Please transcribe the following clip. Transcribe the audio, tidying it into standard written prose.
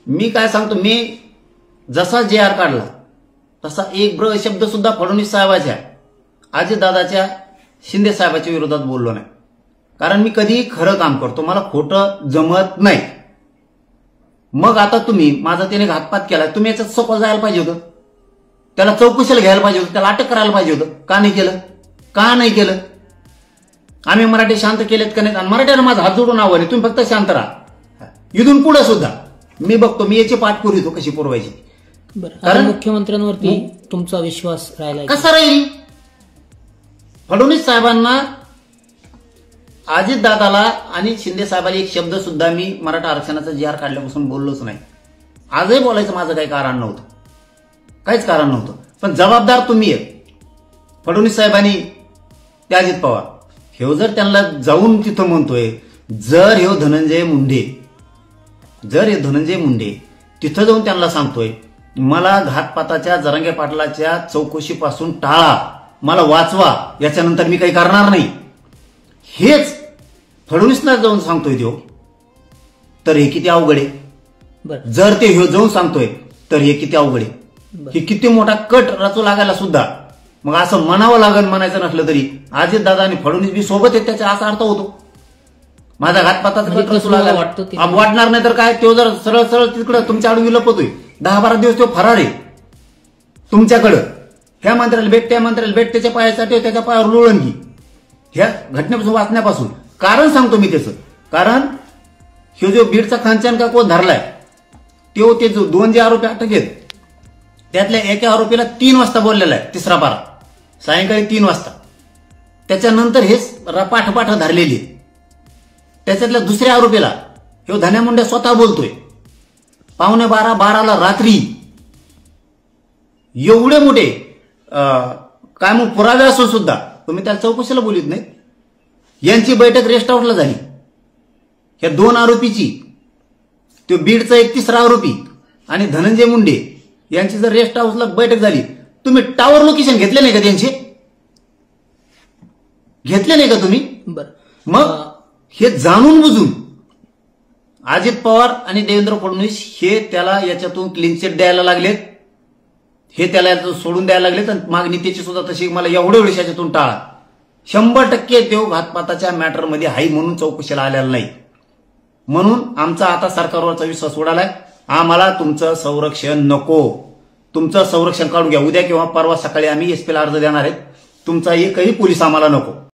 मी काय सांगतो, मी जसा JR काढला तसा एक ब्र शब्द सुद्धा फडणवीस साहेबाच्या, अजितदादाच्या, शिंदे साहेबाच्या विरोधात बोललो नाही. कारण मी कधी खरं काम करतो, मला खोटं जमत नाही. मग आता तुम्ही माझा त्याने घातपात केला, तुम्ही याच्यात सखोल जायला पाहिजे होतं, त्याला चौकशीला घ्यायला पाहिजे होतं, त्याला अटक करायला पाहिजे होतं. का नाही केलं? का नाही केलं? आम्ही मराठी शांत केलेत का नाही? आणि मराठ्याला माझा हात जोडून आव्हान आहे, तुम्ही फक्त शांत राहा. इथून पुढे सुद्धा मी बघतो, मी याची पाठ पुरवतो कशी पुरवायची. कारण मुख्यमंत्र्यांवरती तुमचा विश्वास राहिला कसा राहील? फडणवीस साहेबांना, अजितदादाला आणि शिंदे साहेबांना एक शब्द सुद्धा मी मराठा आरक्षणाचा JR काढल्यापासून बोललोच नाही. आजही बोलायचं माझं काही कारण नव्हतं, काहीच कारण नव्हतं. पण जबाबदार तुम्ही आहे. फडणवीस साहेबांनी ते अजित पवार हे जर त्यांना जाऊन तिथं म्हणतोय, जर हे धनंजय मुंडे तिथं जाऊन त्यांना सांगतोय मला घातपाताच्या जरांगे पाटलाच्या चौकशीपासून टाळा, मला वाचवा, याच्यानंतर मी काही करणार नाही, हेच फडणवीसला जाऊन सांगतोय तो, तर हे किती अवघड आहे. जर ते जाऊन सांगतोय तर हे किती अवघड आहे. हे किती मोठा कट रचू लागायला सुद्धा मग असं म्हणावं लागेल. म्हणायचं नसलं तरी अजितदादा आणि फडणवीस बी सोबत आहेत, त्याचा असा अर्थ होतो. माझा घातपाताचा कट रचू लागायला वाटणार नाही तर काय, तो जर सरळ सरळ तिकडं तुमच्या आडून लपतोय 10-12 दिवस तो फरार आहे तुमच्याकडं. ह्या मंत्र्याला भेट, त्या मंत्र्याला भेट, त्याच्या पायासाठी त्याच्या पायावर लोळणगी, ह्या घटनेपासून वाचण्यापासून. कारण सांगतो मी त्याचं, कारण हे जो बीडचा खानचान का कोण धरलाय तो, ते जो 2 जे आरोपी अटक आहेत त्यातल्या एका आरोपीला 3 वाजता बोललेला आहे, तिसरा पारा सायंकाळी 3 वाजता. त्याच्यानंतर हेच पाठ धरलेली. त्याच्यातल्या दुसऱ्या आरोपीला हे धन्या मुंडे स्वतः बोलतोय 11:45 रात्री. एवढे मोठे काय मग पुरावे असून सुद्धा तुम्ही त्याला चौकशीला बोलित नाही. यांची बैठक रेस्ट हाऊसला झाली. या 2 आरोपीची, तो बीडचा एक तिसरा आरोपी आणि धनंजय मुंडे यांची जर रेस्ट हाऊसला बैठक झाली, तुम्ही टावर लोकेशन घेतले नाही का त्यांचे? घेतले नाही का तुम्ही? मग हे जाणून बुजून अजित पवार आणि देवेंद्र फडणवीस हे त्याला याच्यातून क्लीन चिट द्यायला लागलेत, हे त्याला यातून सोडून द्यायला लागलेत. आणि मागणी त्याची सुद्धा तशी, मला एवढ्या वेळेस याच्यातून टाळा. 100% तो घातपाताच्या मॅटरमध्ये हाई म्हणून चौकशीला आलेला नाही. म्हणून आमचा आता सरकारवरचा विश्वास उडालाय. आम्हाला तुमचं संरक्षण नको. तुमचं संरक्षण काढून घ्या. उद्या किंवा परवा सकाळी आम्ही SP ला अर्ज देणार आहेत. तुमचा एकही पोलीस आम्हाला नको.